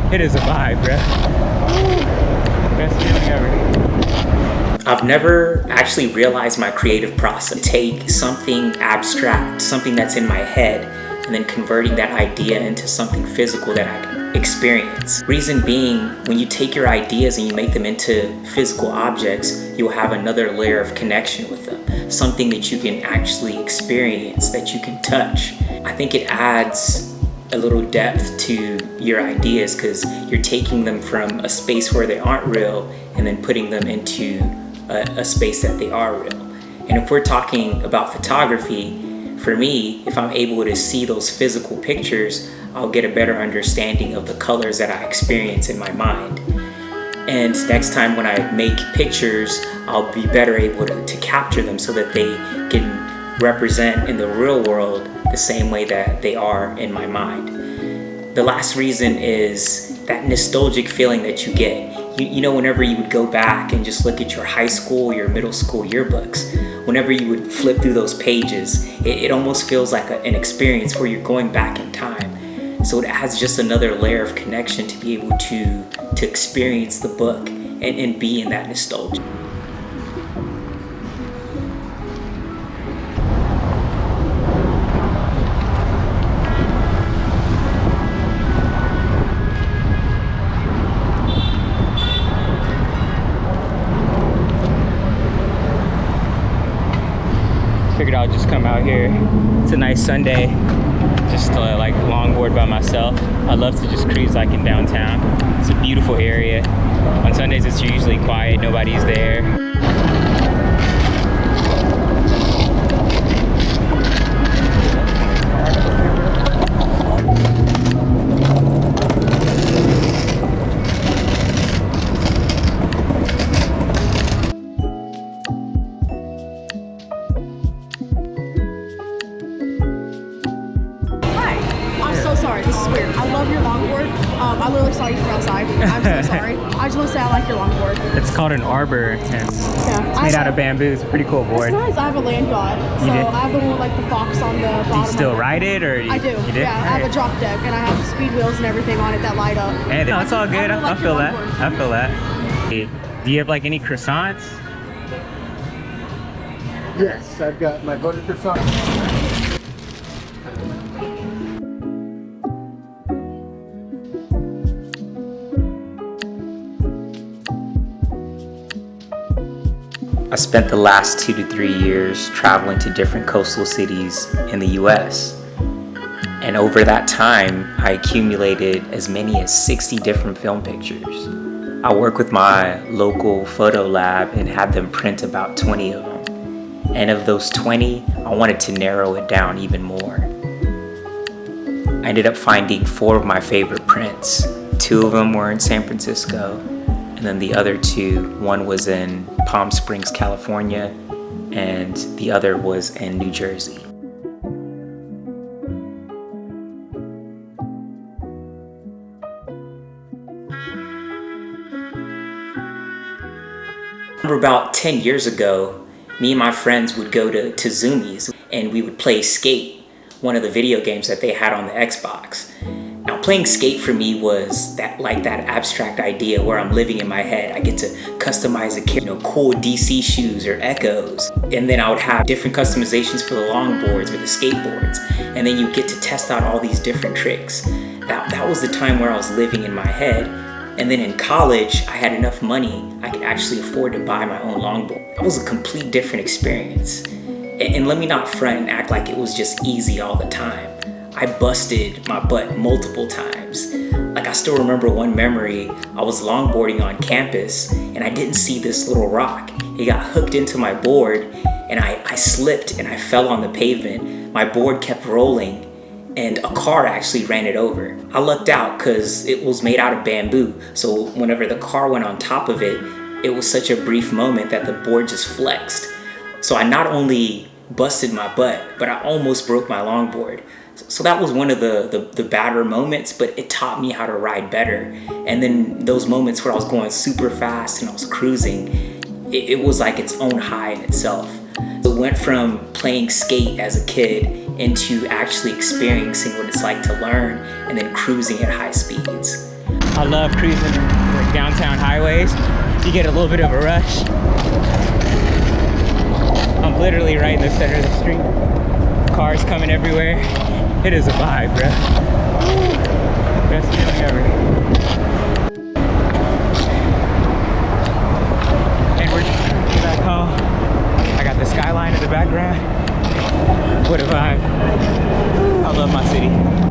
It is a vibe, bro. Best feeling ever. I've never actually realized my creative process. Take something abstract, something that's in my head, and then converting that idea into something physical that I can experience. Reason being, when you take your ideas and you make them into physical objects, you'll have another layer of connection with them. Something that you can actually experience, that you can touch. I think it adds a little depth to your ideas because you're taking them from a space where they aren't real and then putting them into a space that they are real. And if we're talking about photography, for me, if I'm able to see those physical pictures, I'll get a better understanding of the colors that I experience in my mind. And next time when I make pictures, I'll be better able to capture them so that they can represent in the real world the same way that they are in my mind. The last reason is that nostalgic feeling that you get. You know, whenever you would go back and just look at your high school, your middle school yearbooks, whenever you would flip through those pages, it almost feels like an experience where you're going back in time. So it adds just another layer of connection to be able to experience the book and be in that nostalgia. Figured I'll just come out here. It's a nice Sunday, just like longboard by myself. I love to just cruise like in downtown. It's a beautiful area. On Sundays it's usually quiet, nobody's there. Sorry, this is weird. I love your longboard. I literally saw you from outside. I'm so sorry. I just want to say I like your longboard. It's called an arbor, and it's made out of bamboo. It's a pretty cool board. It's nice. I have a land yacht, so I have the one with like the fox on the bottom. Do you still ride it, or I do. You do? Yeah, I have a drop deck, and I have speed wheels and everything on it that light up. Hey, no, it's all good. I like feel that. I feel that. Hey, do you have like any croissants? Yes, I've got my butter croissant. I spent the last 2 to 3 years traveling to different coastal cities in the US. And over that time, I accumulated as many as 60 different film pictures. I work with my local photo lab and had them print about 20 of them. And of those 20, I wanted to narrow it down even more. I ended up finding 4 of my favorite prints. 2 of them were in San Francisco, and then the other 2, one was in Palm Springs, California, and the other was in New Jersey. I remember about 10 years ago, me and my friends would go to Zoomies and we would play Skate, one of the video games that they had on the Xbox. Now, playing Skate for me was that abstract idea where I'm living in my head. I get to customize a kid, cool DC shoes or Echoes. And then I would have different customizations for the longboards or the skateboards. And then you get to test out all these different tricks. That was the time where I was living in my head. And then in college, I had enough money, I could actually afford to buy my own longboard. That was a complete different experience. And let me not front and act like it was just easy all the time. I busted my butt multiple times. Like, I still remember one memory. I was longboarding on campus and I didn't see this little rock. It got hooked into my board and I slipped and I fell on the pavement. My board kept rolling and a car actually ran it over. I lucked out because it was made out of bamboo. So whenever the car went on top of it, it was such a brief moment that the board just flexed. So I not only busted my butt, but I almost broke my longboard. So that was one of the badder moments, but it taught me how to ride better. And then those moments where I was going super fast and I was cruising, it was like its own high in itself. So it went from playing skate as a kid into actually experiencing what it's like to learn and then cruising at high speeds. I love cruising like downtown highways. You get a little bit of a rush. I'm literally right in the center of the street. Cars coming everywhere. It is a vibe, bro. Best feeling ever. And we're just back home. I got the skyline in the background. What a vibe. I love my city.